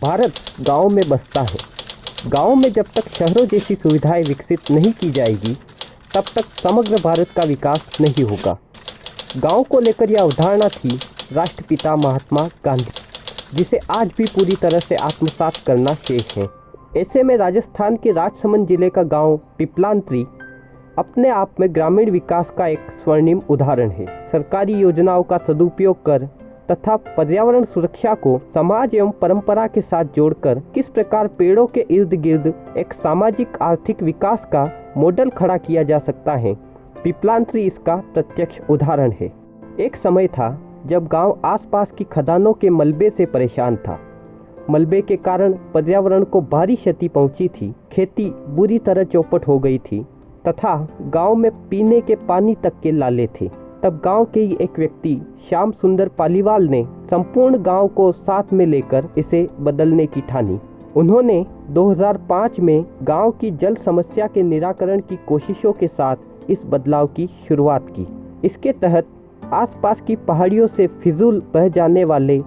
भारत गांव में बसता है। गांव में जब तक शहरों जैसी सुविधाएं विकसित नहीं की जाएगी तब तक समग्र भारत का विकास नहीं होगा। गांव को लेकर यह अवधारणा थी राष्ट्रपिता महात्मा गांधी, जिसे आज भी पूरी तरह से आत्मसात करना शेष है। ऐसे में राजस्थान के राजसमंद जिले का गांव पिपलांत्री अपने आप में ग्रामीण विकास का एक स्वर्णिम उदाहरण है। सरकारी योजनाओं का सदुपयोग कर तथा पर्यावरण सुरक्षा को समाज एवं परंपरा के साथ जोड़कर किस प्रकार पेड़ों के इर्द गिर्द एक सामाजिक आर्थिक विकास का मॉडल खड़ा किया जा सकता है, पिपलांत्री इसका प्रत्यक्ष उदाहरण है। एक समय था जब गांव आसपास की खदानों के मलबे से परेशान था। मलबे के कारण पर्यावरण को भारी क्षति पहुंची थी, खेती बुरी तरह चौपट हो गई थी तथा गांव में पीने के पानी तक के लाले थे। तब गांव के ही एक व्यक्ति श्याम सुंदर पालीवाल ने संपूर्ण गांव को साथ में लेकर इसे बदलने की ठानी। उन्होंने 2005 में गांव की जल समस्या के निराकरण की कोशिशों के साथ इस बदलाव की शुरुआत की। इसके तहत आसपास की पहाड़ियों से फिजूल बह जाने वाले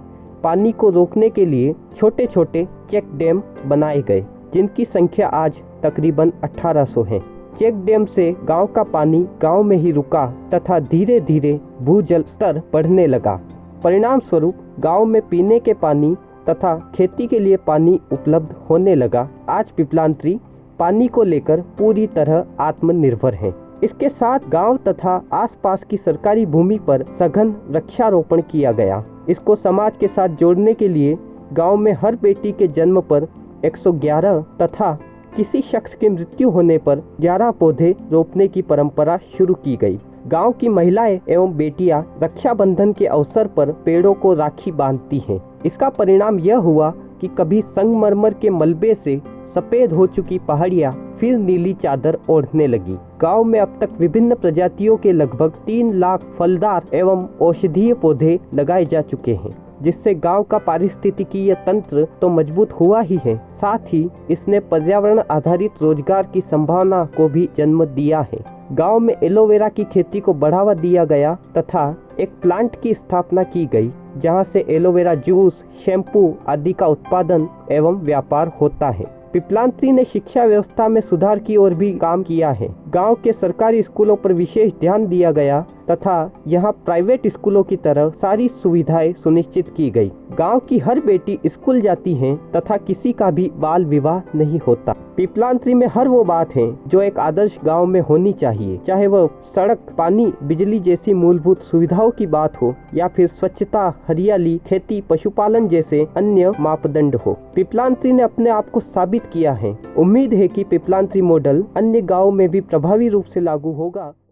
पानी को रोकने के लिए छोटे छोटे चेक डैम बनाए गए, जिनकी संख्या आज तकरीबन 1800 है। चेक डैम से गांव का पानी गांव में ही रुका तथा धीरे धीरे भूजल स्तर बढ़ने लगा। परिणाम स्वरूप गांव में पीने के पानी तथा खेती के लिए पानी उपलब्ध होने लगा। आज पिपलांत्री पानी को लेकर पूरी तरह आत्मनिर्भर है। इसके साथ गांव तथा आसपास की सरकारी भूमि पर सघन वृक्षारोपण किया गया। इसको समाज के साथ जोड़ने के लिए गांव में हर बेटी के जन्म पर 111 तथा किसी शख्स की मृत्यु होने पर 11 पौधे रोपने की परंपरा शुरू की गई। गांव की महिलाएं एवं बेटियां रक्षाबंधन के अवसर पर पेड़ों को राखी बांधती हैं। इसका परिणाम यह हुआ कि कभी संगमरमर के मलबे से सफेद हो चुकी पहाड़ियां फिर नीली चादर ओढ़ने लगी। गांव में अब तक विभिन्न प्रजातियों के लगभग 3 लाख फलदार एवं औषधीय पौधे लगाए जा चुके हैं, जिससे गांव का पारिस्थितिकीय तंत्र तो मजबूत हुआ ही है, साथ ही इसने पर्यावरण आधारित रोजगार की संभावना को भी जन्म दिया है। गांव में एलोवेरा की खेती को बढ़ावा दिया गया तथा एक प्लांट की स्थापना की गई, जहां से एलोवेरा जूस, शैम्पू आदि का उत्पादन एवं व्यापार होता है। पिपलांत्री ने शिक्षा व्यवस्था में सुधार की ओर भी काम किया है। गांव के सरकारी स्कूलों पर विशेष ध्यान दिया गया तथा यहां प्राइवेट स्कूलों की तरह सारी सुविधाएं सुनिश्चित की गई। गांव की हर बेटी स्कूल जाती है तथा किसी का भी बाल विवाह नहीं होता। पिपलांत्री में हर वो बात है जो एक आदर्श गांव में होनी चाहिए, चाहे वह सड़क, पानी, बिजली जैसी मूलभूत सुविधाओं की बात हो या फिर स्वच्छता, हरियाली, खेती, पशुपालन जैसे अन्य मापदंड हो। पिपलांत्री ने अपने आप को साबित किया है। उम्मीद है कि पिपलांत्री मॉडल अन्य गाँव में भी प्रभावी रूप से लागू होगा।